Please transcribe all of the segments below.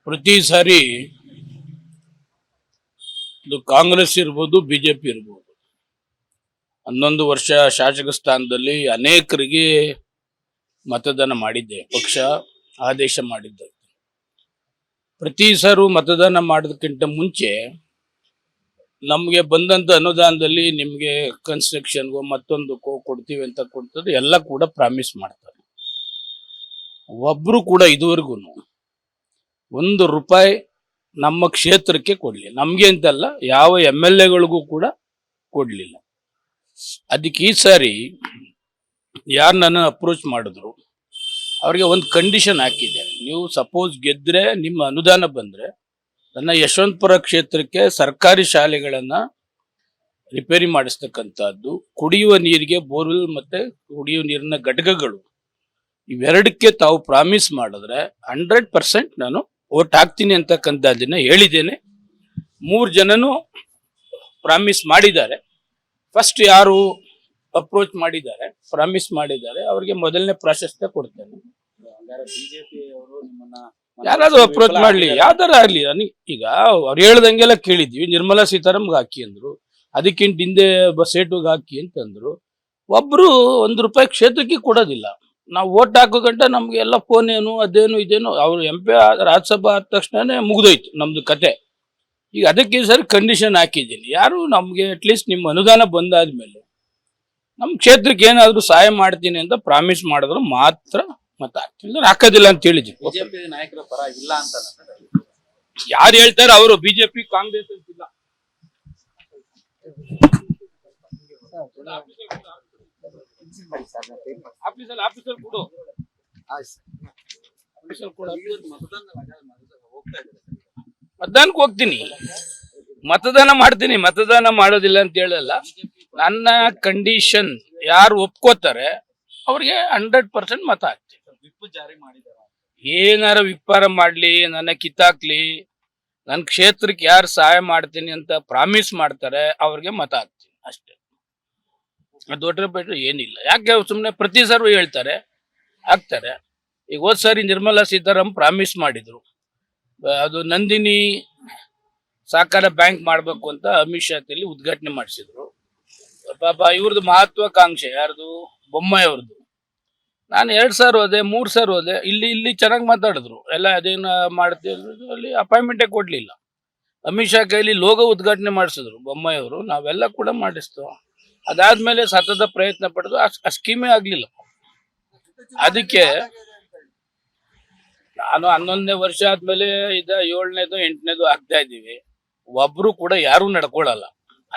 ಪ್ರತಿ ಸಾರಿ ಇದು ಕಾಂಗ್ರೆಸ್ ಇರ್ಬೋದು ಬಿಜೆಪಿ ಇರ್ಬೋದು 11 ವರ್ಷ ಶಾಸಕ ಸ್ಥಾನದಲ್ಲಿ ಅನೇಕರಿಗೆ ಮತದಾನ ಮಾಡಿದ್ದೆ, ಪಕ್ಷ ಆದೇಶ ಮಾಡಿದ್ದೆ. ಪ್ರತಿ ಸಾರು ಮತದಾನ ಮಾಡೋದಕ್ಕಿಂತ ಮುಂಚೆ ನಮಗೆ ಬಂದಂತ ಅನುದಾನದಲ್ಲಿ ನಿಮಗೆ ಕನ್ಸ್ಟ್ರಕ್ಷನ್ಗೋ ಮತ್ತೊಂದಕ್ಕೋ ಕೊಡ್ತೀವಿ ಅಂತ ಕೊಡ್ತದೆ ಎಲ್ಲ ಕೂಡ ಪ್ರಾಮಿಸ್ ಮಾಡ್ತಾರೆ. ಒಬ್ರು ಕೂಡ ಇದುವರೆಗೂ ₹1 ನಮ್ಮ ಕ್ಷೇತ್ರಕ್ಕೆ ಕೊಡ್ಲಿ, ನಮ್ಗೆ ಅಂತಲ್ಲ ಯಾವ MLAಗಳಿಗೂ ಕೂಡ ಕೊಡ್ಲಿಲ್ಲ. ಅದಕ್ಕೆ ಈ ಸಾರಿ ಯಾರು ನನ್ನ ಅಪ್ರೋಚ್ ಮಾಡಿದ್ರು ಅವ್ರಿಗೆ ಒಂದು ಕಂಡೀಷನ್ ಹಾಕಿದೆ. ನೀವು ಸಪೋಸ್ ಗೆದ್ರೆ ನಿಮ್ಮ ಅನುದಾನ ಬಂದ್ರೆ ನನ್ನ ಯಶವಂತಪುರ ಕ್ಷೇತ್ರಕ್ಕೆ ಸರ್ಕಾರಿ ಶಾಲೆಗಳನ್ನ ರಿಪೇರಿ ಮಾಡಿಸ್ತಕ್ಕಂಥದ್ದು, ಕುಡಿಯುವ ನೀರಿಗೆ ಬೋರ್ವೆಲ್ ಮತ್ತೆ ಕುಡಿಯುವ ನೀರಿನ ಘಟಕಗಳು ಇವೆರಡಕ್ಕೆ ತಾವು ಪ್ರಾಮಿಸ್ ಮಾಡಿದ್ರೆ 100% ನಾನು ವೋಟ್ ಹಾಕ್ತೀನಿ ಅಂತಕ್ಕಂಥದ್ದನ್ನ ಹೇಳಿದ್ದೇನೆ. 3 ಜನನು ಪ್ರಾಮಿಸ್ ಮಾಡಿದ್ದಾರೆ. ಫಸ್ಟ್ ಯಾರು ಅಪ್ರೋಚ್ ಮಾಡಿದ್ದಾರೆ, ಪ್ರಾಮಿಸ್ ಮಾಡಿದ್ದಾರೆ, ಅವ್ರಿಗೆ ಮೊದಲನೇ ಪ್ರಾಶಸ್ತ್ಯ ಕೊಡ್ತೇನೆ. ಯಾರಾದ್ರೂ ಅಪ್ರೋಚ್ ಮಾಡ್ಲಿ, ಯಾವ್ದಾರ ಆಗ್ಲಿ. ಈಗ ಅವ್ರು ಹೇಳ್ದಂಗೆಲ್ಲ ಕೇಳಿದ್ವಿ. ನಿರ್ಮಲಾ ಸೀತಾರಾಮನ್ಗೆ ಹಾಕಿ ಅಂದ್ರು, ಅದಕ್ಕಿಂತ ಹಿಂದೆ ಸೇಟುಗೆ ಹಾಕಿ ಅಂತಂದ್ರು. ಒಬ್ರು ₹1 ಕ್ಷೇತ್ರಕ್ಕೆ ಕೊಡೋದಿಲ್ಲ. ನಾವು ವೋಟ್ ಹಾಕೋ ಗಂಟ ನಮ್ಗೆ ಎಲ್ಲ ಫೋನ್ ಏನು ಅದೇನು ಇದೇನು, ಅವ್ರು MP ರಾಜ್ಯಸಭಾ ಆದ ತಕ್ಷಣನೇ ಮುಗ್ದೋಯ್ತು ನಮ್ದು ಕತೆ. ಈಗ ಅದಕ್ಕೆ ಸರ್ ಕಂಡೀಷನ್ ಹಾಕಿದ್ದೀನಿ, ಯಾರು ನಮ್ಗೆ ಅಟ್ಲೀಸ್ಟ್ ನಿಮ್ಮ ಅನುದಾನ ಬಂದಾದ್ಮೇಲೆ ನಮ್ ಕ್ಷೇತ್ರಕ್ಕೆ ಏನಾದ್ರು ಸಹಾಯ ಮಾಡ್ತೀನಿ ಅಂತ ಪ್ರಾಮಿಸ್ ಮಾಡಿದ್ರು ಮಾತ್ರ ಮತ ಹಾಕ್ತೀನಿ, ಹಾಕೋದಿಲ್ಲ ಅಂತ ಹೇಳಿದ್ವಿ. ಬಿಜೆಪಿ ನಾಯಕರ ಪರ ಇಲ್ಲ ಅಂತ ಯಾರು ಹೇಳ್ತಾರೆ ಅವರು, ಬಿಜೆಪಿ ಕಾಂಗ್ರೆಸ್ ಅಂತಿಲ್ಲ. ಆಫೀಸರ್ ಕೊಡು, ಮತದಾನಕ್ಕೆ ಹೋಗ್ತೀನಿ, ಮತದಾನ ಮಾಡ್ತೀನಿ, ಮತದಾನ ಮಾಡೋದಿಲ್ಲ ಅಂತ ಹೇಳಲ್ಲ. ನನ್ನ ಕಂಡೀಷನ್ ಯಾರು ಒಪ್ಕೋತಾರೆ ಅವ್ರಿಗೆ 100% ಮತ ಹಾಕ್ತೀನಿ. ಏನಾರ ವಿಪ್ಪಾರ ಮಾಡ್ಲಿ, ನನ್ನ ಕಿತ್ತಾಕ್ಲಿ, ನನ್ನ ಕ್ಷೇತ್ರಕ್ಕೆ ಯಾರು ಸಹಾಯ ಮಾಡ್ತೀನಿ ಅಂತ ಪ್ರಾಮಿಸ್ ಮಾಡ್ತಾರೆ ಅವ್ರಿಗೆ ಮತ ಹಾಕ್ತೀನಿ ಅಷ್ಟೇ. ದೊಡ್ಡ ಬಿಟ್ರೆ ಏನಿಲ್ಲ. ಯಾಕೆ ಸುಮ್ಮನೆ ಪ್ರತಿ ಸಾರಿ ಹೇಳ್ತಾರೆ ಹಾಕ್ತಾರೆ. ಈಗ ಹೋದ್ ಸಾರಿ ನಿರ್ಮಲಾ ಸೀತಾರಾಮನ್ ಪ್ರಾಮಿಸ್ ಮಾಡಿದ್ರು, ಅದು ನಂದಿನಿ ಸಹಕಾರ ಬ್ಯಾಂಕ್ ಮಾಡ್ಬೇಕು ಅಂತ ಅಮಿತ್ ಶಾ ಉದ್ಘಾಟನೆ ಮಾಡಿಸಿದ್ರು. ಪಾಪ ಇವ್ರದ್ದು ಮಹತ್ವಾಕಾಂಕ್ಷೆ ಯಾರ್ದು, ಬೊಮ್ಮಾಯಿ ಅವ್ರದ್ದು. ನಾನು 2 ಸಾರಿ ಹೋದೆ, 3 ಸಾರಿ ಹೋದೆ. ಇಲ್ಲಿ ಚೆನ್ನಾಗಿ ಮಾತಾಡಿದ್ರು ಎಲ್ಲ, ಅದೇನು ಮಾಡ್ತಿದ್ರು, ಅಲ್ಲಿ ಅಪಾಯಿಂಟ್ಮೆಂಟೇ ಕೊಡ್ಲಿಲ್ಲ. ಅಮಿತ್ ಶಾ ಕೈಲಿ ಲೋಗೋ ಉದ್ಘಾಟನೆ ಮಾಡಿಸಿದ್ರು ಬೊಮ್ಮಾಯಿ ಅವರು, ನಾವೆಲ್ಲ ಕೂಡ ಮಾಡಿಸ್ತು. ಅದಾದ್ಮೇಲೆ ಸತತ ಪ್ರಯತ್ನ ಪಡೆದು ಆ ಸ್ಕೀಮೇ ಆಗ್ಲಿಲ್ಲ. ಅದಕ್ಕೆ ನಾನು 11ನೇ ವರ್ಷ ಆದ್ಮೇಲೆ 7ನೇದು 8ನೇದು ಆಗ್ತಾ ಇದ್ದೀವಿ. ಒಬ್ರು ಕೂಡ ಯಾರು ನಡ್ಕೊಳಲ್ಲ.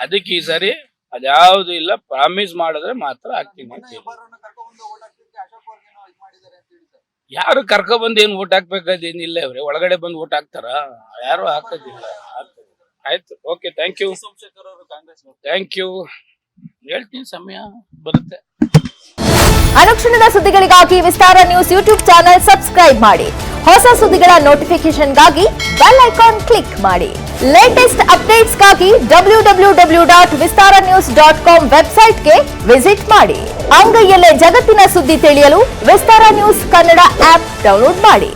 ಅದಕ್ಕೆ ಈ ಸಾರಿ ಅದ್ಯಾವ್ದು ಇಲ್ಲ, ಪ್ರಾಮಿಸ್ ಮಾಡಿದ್ರೆ ಮಾತ್ರ ಹಾಕ್ತೀನಿ ಅಂತ ಹೇಳಿ. ಯಾರು ಕರ್ಕೊಬಂದು ಏನು ಓಟ್ ಹಾಕ್ಬೇಕಾದೇನಿಲ್ಲ. ಅವ್ರೆ ಒಳಗಡೆ ಬಂದು ಓಟ್ ಹಾಕ್ತಾರ? ಯಾರು ಹಾಕೋದಿಲ್ಲ. ಆಯ್ತು, okay, thank you. Thank you. ಹೇಳ್ತೀನಿ, ಸಮಯ ಬರುತ್ತೆ. ಅನುಕ್ಷಣದ ಸುದ್ದಿಗಳಿಗಾಗಿ Vistara news YouTube channel subscribe ಮಾಡಿ. ಹೊಸ ಸುದ್ದಿಗಳ ನೋಟಿಫಿಕೇಶನ್ಗಾಗಿ ಬೆಲ್ ಐಕಾನ್ ಕ್ಲಿಕ್ ಮಾಡಿ. ಲೇಟೆಸ್ಟ್ ಅಪ್ಡೇಟ್ಸ್ಗಾಗಿ www.vistaranews.com ವೆಬ್ಸೈಟ್ಗೆ ವಿಸಿಟ್ ಮಾಡಿ. ಅಂಗೈಯಲ್ಲೇ ಜಗತ್ತಿನ ಸುದ್ದಿ ತಿಳಿಯಲು Vistara news Kannada app download ಮಾಡಿ.